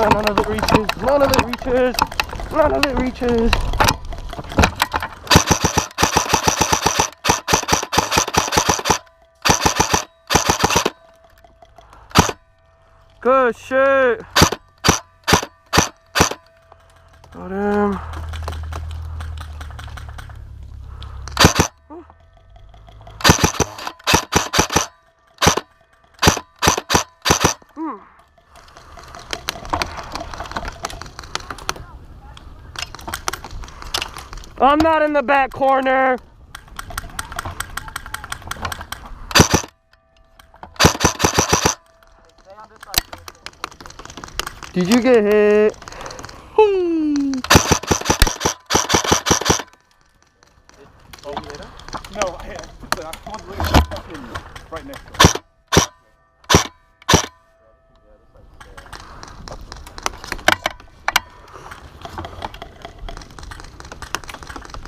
none of it reaches. None of it reaches. None of it reaches. Good shit. Got him. I'm not in the back corner. Did you get hit? No, I can't really fucking right next to it.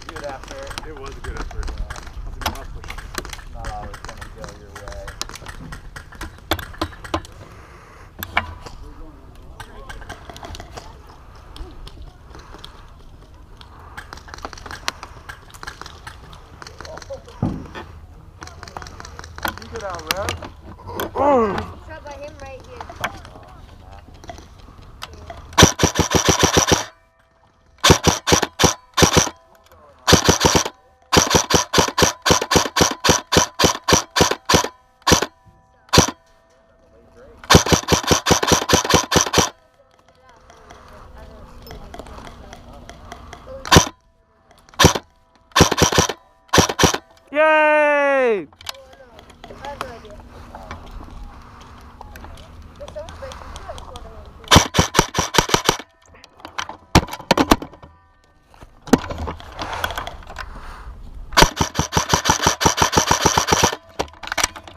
Good effort. It was a good effort. Not always going to go your way. You get out, man. Shot by him right here. Yay!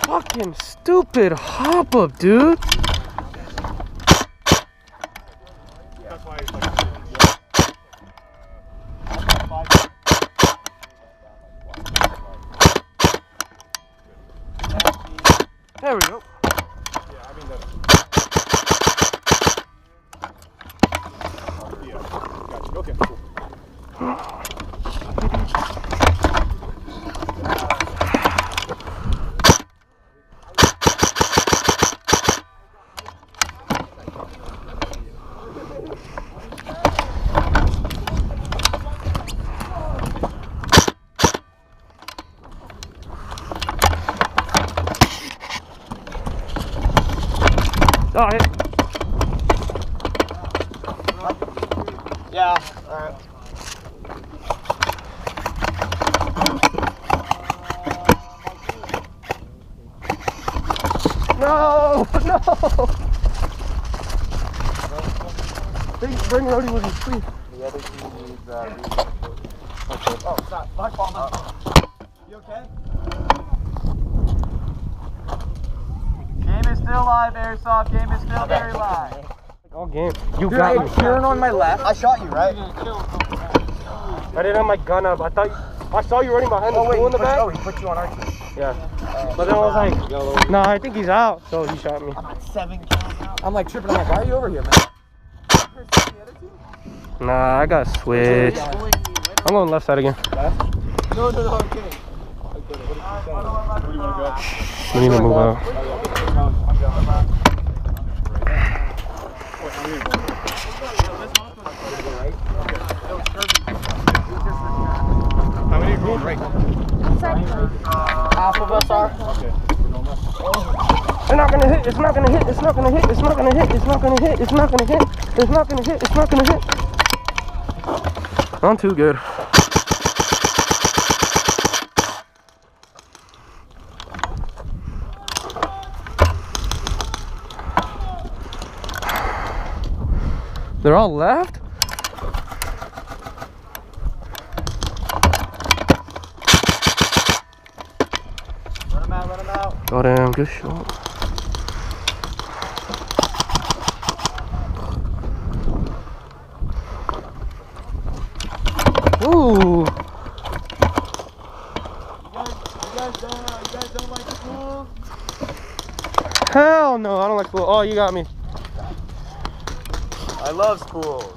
Fucking stupid hop up, dude. That's why it's like. There we go. Yeah, I mean that. Yeah, gotcha. Okay, cool. Oh, hit. Yeah, alright. No, no. Bring Rody with his sleeve. The other team needs oh, stop. My fault. You okay? Game is still live, Airsoft. Game is still very live. All game. You got me. You're on my left. I shot you, right? I didn't have my gun up. I saw you running behind the pool in the back. Oh, he put you on our team. Yeah. But then I was like, no, I think he's out. So he shot me. I'm at 7 kills now. I'm like tripping. I'm like, why are you over here, man? Nah, I got switched. I'm going left side again. Left? No, I'm kidding. Where do you want to go? We need to move out. How many are going right? Half of us are. Okay. It's not gonna hit, it's not gonna hit, it's not gonna hit, it's not gonna hit, it's not gonna hit, it's not gonna hit, it's not gonna hit, it's not gonna hit. I'm too good. They're all left? Let him out, let him out. Oh damn, good shot. Ooh. You guys don't like spools? Hell no, I don't like spool. Oh, you got me. I love spools.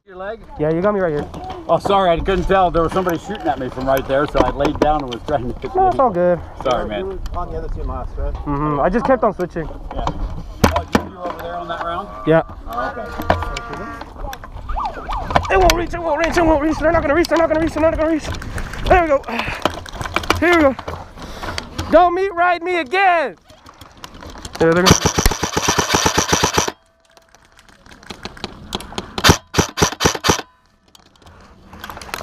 Your leg? Yeah, you got me right here. Oh, sorry, I couldn't tell. There was somebody shooting at me from right there, so I laid down and was trying to hit No, it's all good. Sorry, man. You were on the other team last, right? Mm-hmm. I just kept on switching. Yeah. Oh, you were over there on that round? Yeah. Oh, okay. It won't reach, it won't reach, it won't reach. They're not gonna reach, they're not gonna reach, they're not gonna reach. There we go. Here we go. Don't meat ride me again. Yeah, they're gonna.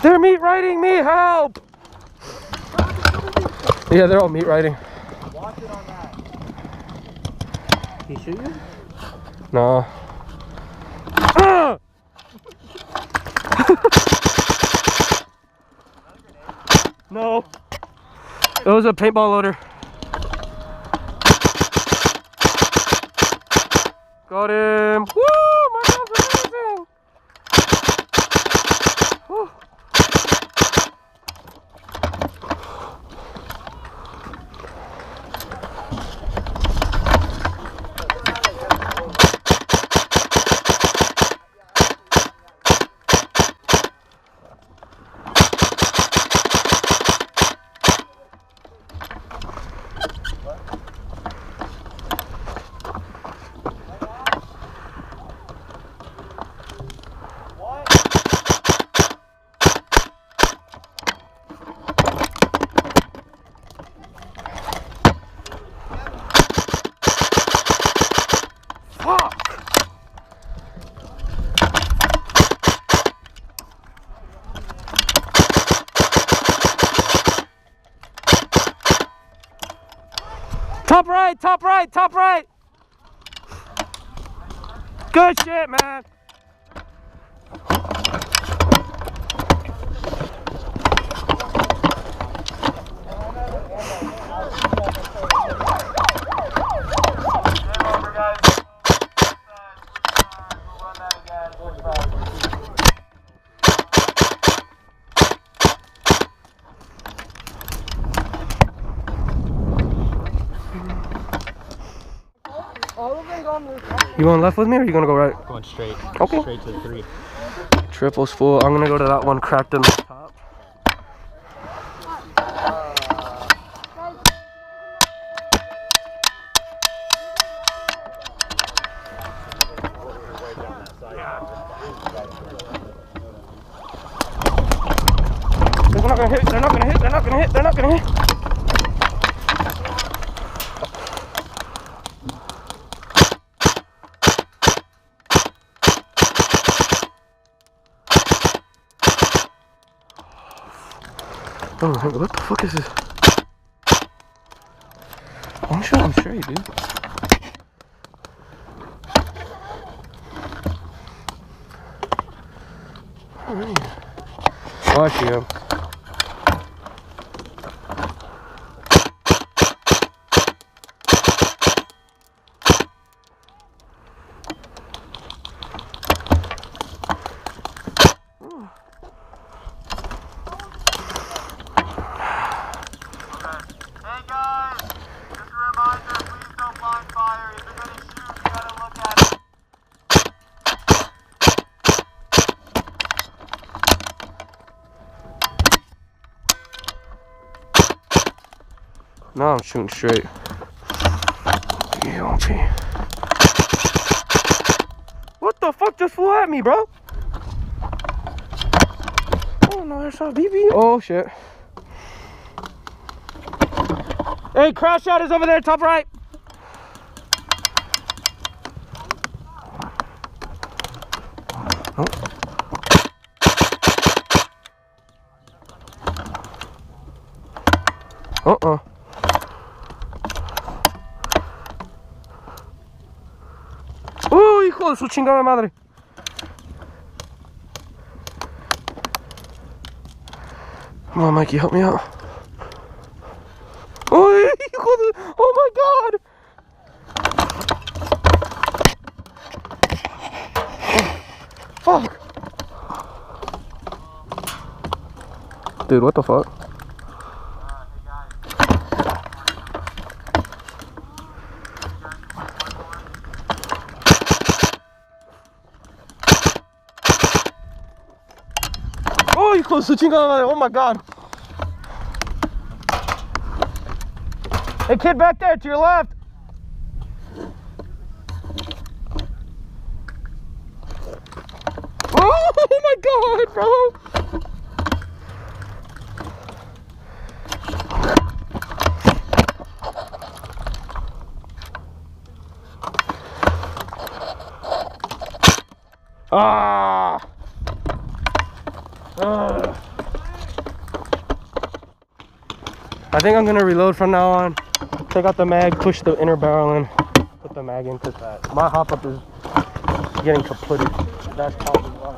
They're meat riding me, help! Yeah, they're all meat riding. Watch it on that. He shoot you? No. Ah! No. It was a paintball loader. Got him. Woo! My mom's amazing. Woo. Top right, top right, top right. Good shit, man. You going left with me or you gonna go right? Going straight. Okay. Straight to the 3. Triple's full. I'm gonna go to that one cracked in the top. They're not gonna hit, they're not gonna hit, they're not gonna hit, they're not gonna hit. Oh, what the fuck is this? I'm sure I'm straight, dude. Alright. Oh, I see him. Now I'm shooting straight. What the fuck just flew at me, bro? Oh no, Airsoft BB. Oh shit. Hey, crash shot is over there, top right. Oh. Uh-uh. ¡Oh, hijo de su chingada madre! Come on, Mikey, help me out. ¡Oh, hijo de... Oh my god! Oh, fuck! Dude, what the fuck? su chingada madre. Oh my god. Hey, kid back there to your left. Oh my god, bro. Ah. I think I'm gonna reload from now on. Take out the mag, push the inner barrel in, put the mag in, because my hop up is getting completed. That's probably why.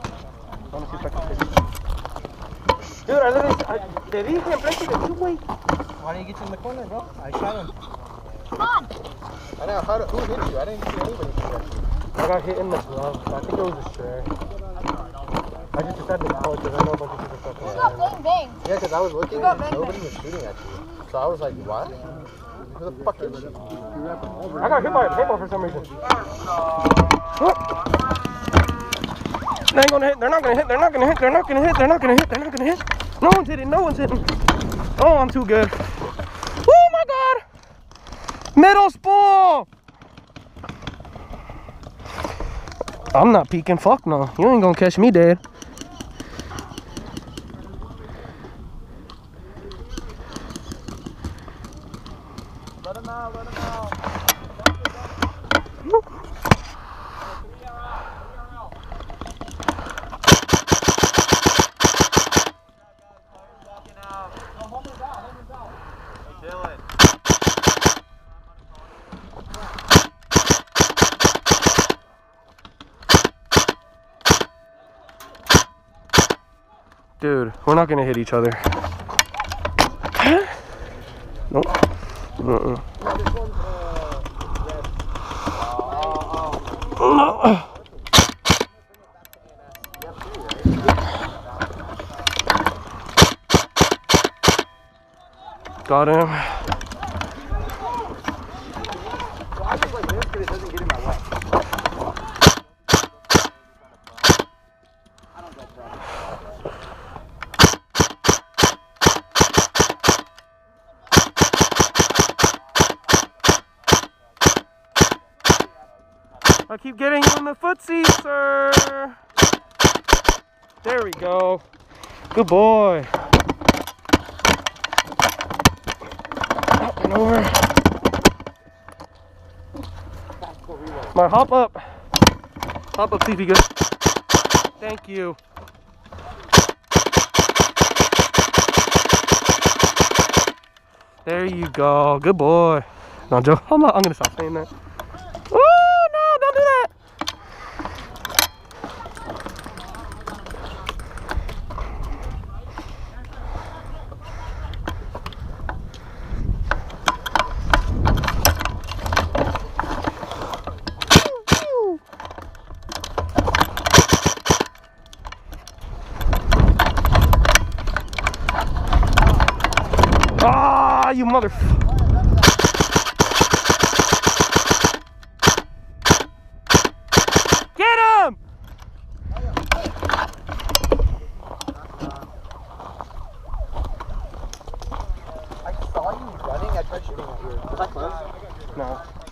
Let me see if I can fix it. Dude, I literally, te dije enfrente de tú, güey. Why didn't you get you in the corner, bro? I shot him. Come on. I know, who hit you? I didn't see anybody hit you. I got hit in the glove. I think it was a stray. I just decided to call it because I know a bunch of people stuck You got in bang bang. Yeah, because I was looking got and bang nobody was shooting at you. So I was like, what? Who the fuck is she? I got hit by a paintball for some reason. They ain't gonna hit. They're not gonna hit. They're not gonna hit. They're not gonna hit. They're not gonna hit. They're not gonna hit. No one's hitting. No one's hitting. Oh, I'm too good. Oh my god. Middle spool. I'm not peeking. Fuck no. You ain't gonna catch me dead. Let him out, let him out. Dude, we're not gonna hit each other. Nope. No. Got him. I just like this because it doesn't get in my way. I keep getting you in the footsie, sir. There we go. Good boy. Up and over. My hop up. Hop up, see if you good. Thank you. There you go. Good boy. No, Joe, I'm gonna stop saying that. Oh no, don't do that. Ah, you motherfucker. Get him! I saw you running. I tried shooting at you. Was that close? No.